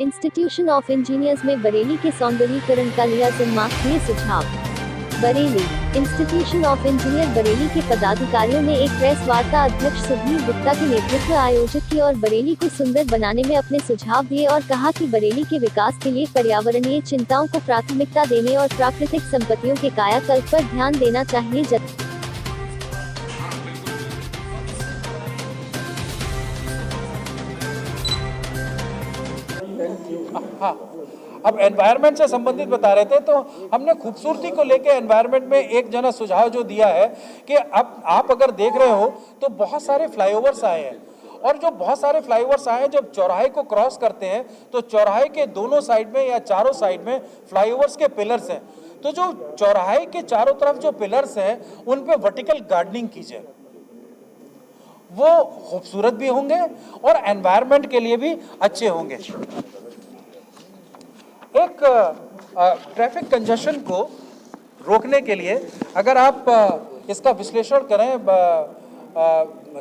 Institution of engineers में बरेली के सौंदर्यीकरण का लिया जिम्मा, ये सुझाव। Bareilly institution of engineer Bareilly के पदाधिकारियों ने एक प्रेस वार्ता अध्यक्ष सुधीर गुप्ता के नेतृत्व आयोजित की और बरेली को सुंदर बनाने में अपने सुझाव दिए और कहा कि बरेली के विकास के लिए पर्यावरणीय चिंताओं को प्राथमिकता देने और प्राकृतिक संपत्तियों के कायाकल्प पर ध्यान देना चाहिए। हाँ, अब एनवायरनमेंट से संबंधित बता रहे थे, तो हमने खूबसूरती को लेके एनवायरनमेंट में एक जना सुझाव जो दिया है कि अब आप अगर देख रहे हो तो बहुत सारे फ्लाईओवर्स आए हैं, और जो बहुत सारे फ्लाईओवर्स आए हैं जब चौराहे को क्रॉस करते हैं तो चौराहे के दोनों साइड में या चारों साइड में फ्लाईओवर्स के पिलर्स हैं। तो जो चौराहे के चारों तरफ जो पिलर्स हैं उन पे वर्टिकल गार्डनिंग कीजिए, वो खूबसूरत भी होंगे और एनवायरनमेंट के लिए भी अच्छे होंगे। एक ट्रैफिक कंजेशन को रोकने के लिए अगर आप इसका विश्लेषण करें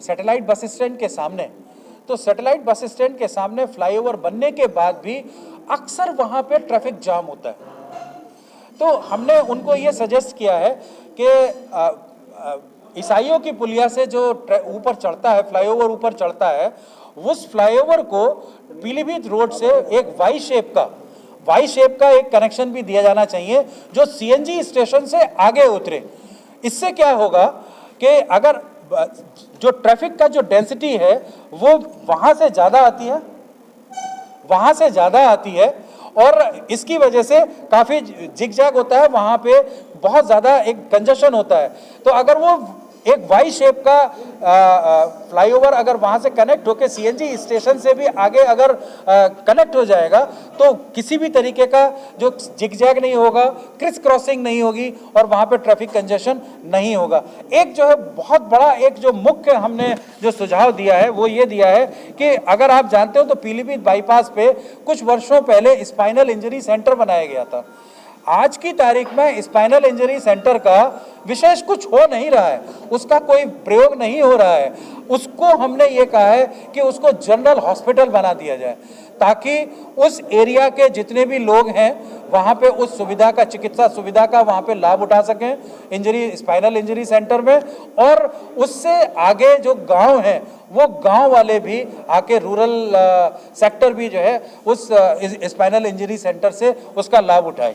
सैटेलाइट बस स्टैंड के सामने, तो सैटेलाइट बस स्टैंड के सामने फ्लाईओवर बनने के बाद भी अक्सर वहाँ पे ट्रैफिक जाम होता है। तो हमने उनको ये सजेस्ट किया है कि ईसाइयों की पुलिया से जो ऊपर चढ़ता है, फ्लाईओवर ऊपर चढ़ता है, उस फ्लाईओवर को पीलीभीत रोड से एक वाई शेप का एक कनेक्शन भी दिया जाना चाहिए जो सीएनजी स्टेशन से आगे उतरे। इससे क्या होगा कि अगर जो ट्रैफिक का जो डेंसिटी है वो वहाँ से ज़्यादा आती है और इसकी वजह से काफ़ी जिगजैग होता है, वहाँ पे बहुत ज़्यादा एक कंजेशन होता है। तो अगर वो एक वाई शेप का फ्लाईओवर अगर वहाँ से कनेक्ट होकर सीएनजी स्टेशन से भी आगे अगर कनेक्ट हो जाएगा तो किसी भी तरीके का जो जिगजैग नहीं होगा, क्रिस क्रॉसिंग नहीं होगी और वहाँ पे ट्रैफिक कंजेशन नहीं होगा। एक जो है बहुत बड़ा एक जो मुख्य हमने जो सुझाव दिया है वो ये दिया है कि अगर आप जानते हो तो पीलीभीत बाईपास पे कुछ वर्षों पहले स्पाइनल इंजरी सेंटर बनाया गया था। आज की तारीख में स्पाइनल इंजरी सेंटर का विशेष कुछ हो नहीं रहा है, उसका कोई प्रयोग नहीं हो रहा है। उसको हमने ये कहा है कि उसको जनरल हॉस्पिटल बना दिया जाए ताकि उस एरिया के जितने भी लोग हैं वहाँ पे उस सुविधा का, चिकित्सा सुविधा का वहाँ पे लाभ उठा सकें स्पाइनल इंजरी सेंटर में, और उससे आगे जो गांव हैं वो गांव वाले भी आके रूरल सेक्टर भी जो है उस स्पाइनल इंजरी सेंटर से उसका लाभ उठाए।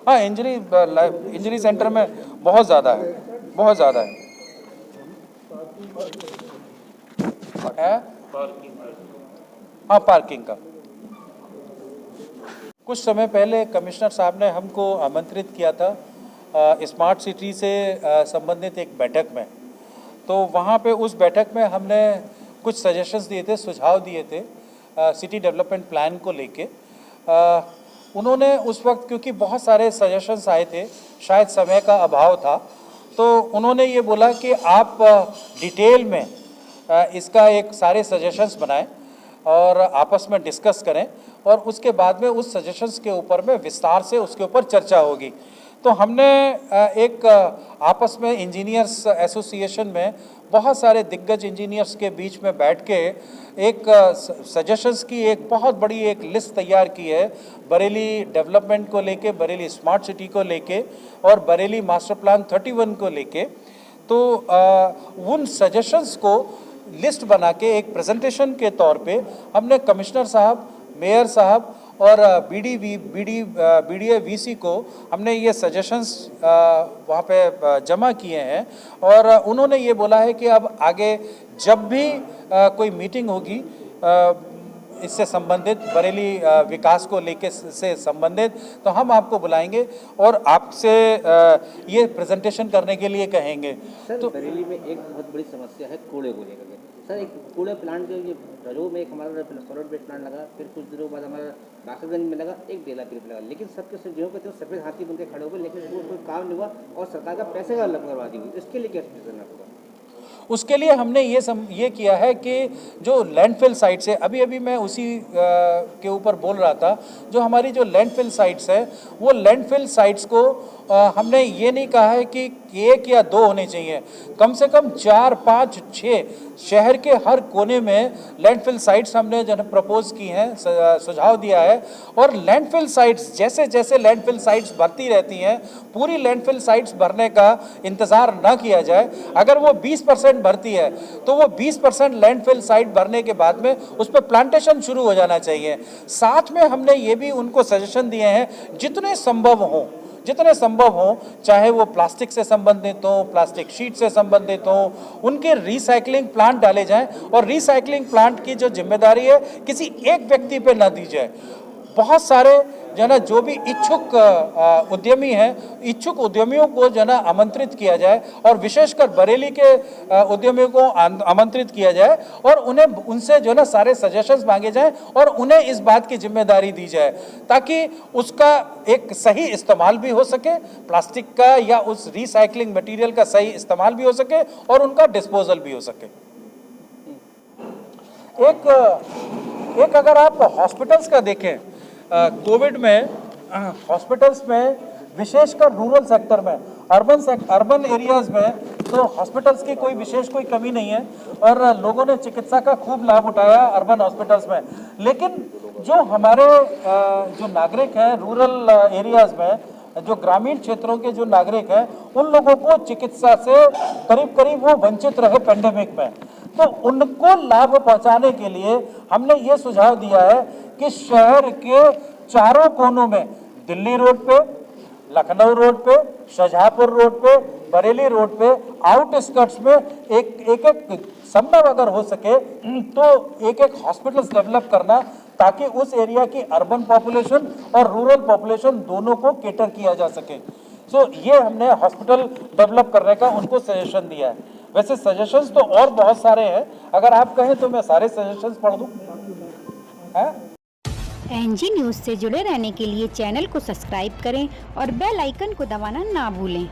हाँ, इंजरी सेंटर में बहुत ज़्यादा है। हाँ, पार्किंग का। कुछ समय पहले कमिश्नर साहब ने हमको आमंत्रित किया था स्मार्ट सिटी से संबंधित एक बैठक में, तो वहाँ पे उस बैठक में हमने कुछ सजेशंस दिए थे, सुझाव दिए थे सिटी डेवलपमेंट प्लान को लेके। उन्होंने उस वक्त, क्योंकि बहुत सारे सजेशंस आए थे, शायद समय का अभाव था, तो उन्होंने ये बोला कि आप डिटेल में इसका एक सारे सजेशंस बनाएं और आपस में डिस्कस करें और उसके बाद में उस सजेशंस के ऊपर में विस्तार से उसके ऊपर चर्चा होगी। तो हमने एक आपस में इंजीनियर्स एसोसिएशन में बहुत सारे दिग्गज इंजीनियर्स के बीच में बैठ के एक सजेशंस की एक बहुत बड़ी एक लिस्ट तैयार की है बरेली डेवलपमेंट को लेके, बरेली स्मार्ट सिटी को लेके और बरेली मास्टर प्लान 31 को लेके। तो उन सजेशंस को लिस्ट बना के एक प्रेजेंटेशन के तौर पे हमने कमिश्नर साहब, मेयर साहब और बीडीए वीसी को हमने ये सजेशंस वहाँ पे जमा किए हैं और उन्होंने ये बोला है कि अब आगे जब भी कोई मीटिंग होगी इससे संबंधित, बरेली विकास को लेके से संबंधित, तो हम आपको बुलाएंगे और आपसे ये प्रेजेंटेशन करने के लिए कहेंगे। सर, तो बरेली में एक बहुत बड़ी समस्या है कूड़े को लेकर के। सर, एक कूड़ा प्लांट जो ये रजो में एक हमारा सॉलिड वेस्ट प्लांट लगा, फिर कुछ दिनों बाद हमारा बाकरगंज में लगा, एक बेलापुर में लगा, लेकिन सबके सब जो कहते हैं सफेद हाथी बनकर खड़े हो गए, लेकिन कोई काम नहीं हुआ और सरकार का पैसे का अलग करवा दी। इसके लिए क्या करना होगा? उसके लिए हमने ये किया है कि जो लैंडफिल साइट्स है, अभी मैं उसी के ऊपर बोल रहा था, जो हमारी जो लैंडफिल साइट्स है वो लैंडफिल साइट्स को हमने ये नहीं कहा है कि 1 या 2 होने चाहिए, कम से कम 4, 5, 6 शहर के हर कोने में लैंडफिल साइट्स हमने जो है प्रपोज की हैं, सुझाव दिया है। और लैंडफिल साइट्स जैसे जैसे लैंडफिल साइट्स भरती रहती हैं, पूरी लैंडफिल साइट्स भरने का इंतज़ार ना किया जाए। अगर वो 20% भरती है तो वो 20% लैंडफिल साइट भरने के बाद में उस पर प्लांटेशन शुरू हो जाना चाहिए। साथ में हमने ये भी उनको सजेशन दिए हैं, जितने संभव हो, चाहे वो प्लास्टिक से संबंधित हो, प्लास्टिक शीट से संबंधित हो, उनके रिसाइकलिंग प्लांट डाले जाएं। और रिसाइकलिंग प्लांट की जो जिम्मेदारी है किसी एक व्यक्ति पे ना दी जाए। बहुत सारे जो है ना, जो भी इच्छुक उद्यमी हैं, इच्छुक उद्यमियों को जो है ना आमंत्रित किया जाए, और विशेषकर बरेली के उद्यमियों को आमंत्रित किया जाए और उन्हें उनसे जो है ना सारे सजेशंस मांगे जाएं और उन्हें इस बात की जिम्मेदारी दी जाए ताकि उसका एक सही इस्तेमाल भी हो सके, प्लास्टिक का या उस रिसाइकलिंग मटेरियल का सही इस्तेमाल भी हो सके और उनका डिस्पोजल भी हो सके। एक अगर आप हॉस्पिटल्स का देखें, कोविड में हॉस्पिटल्स में विशेषकर रूरल सेक्टर में, अर्बन एरियाज़ में तो हॉस्पिटल्स की कोई कमी नहीं है और लोगों ने चिकित्सा का खूब लाभ उठाया अर्बन हॉस्पिटल्स में। लेकिन जो हमारे जो नागरिक हैं रूरल एरियाज़ में, जो ग्रामीण क्षेत्रों के जो नागरिक हैं, उन लोगों को चिकित्सा से करीब वो वंचित रहे पेंडेमिक में। तो उनको लाभ पहुंचाने के लिए हमने ये सुझाव दिया है कि शहर के चारों कोनों में, दिल्ली रोड पे, लखनऊ रोड पे, शाहजहांपुर रोड पे, बरेली रोड पे, आउटस्कर्ट्स में एक संभव अगर हो सके तो एक हॉस्पिटल्स डेवलप करना, ताकि उस एरिया की अर्बन पॉपुलेशन और रूरल पॉपुलेशन दोनों को केटर किया जा सके। सो ये हमने हॉस्पिटल डेवलप करने का उनको सजेशन दिया है। वैसे सजेशंस तो और बहुत सारे हैं, अगर आप कहें तो मैं सारे सजेशंस पढ़ दूं। एनजी न्यूज़ से जुड़े रहने के लिए चैनल को सब्सक्राइब करें और बेल आइकन को दबाना ना भूलें।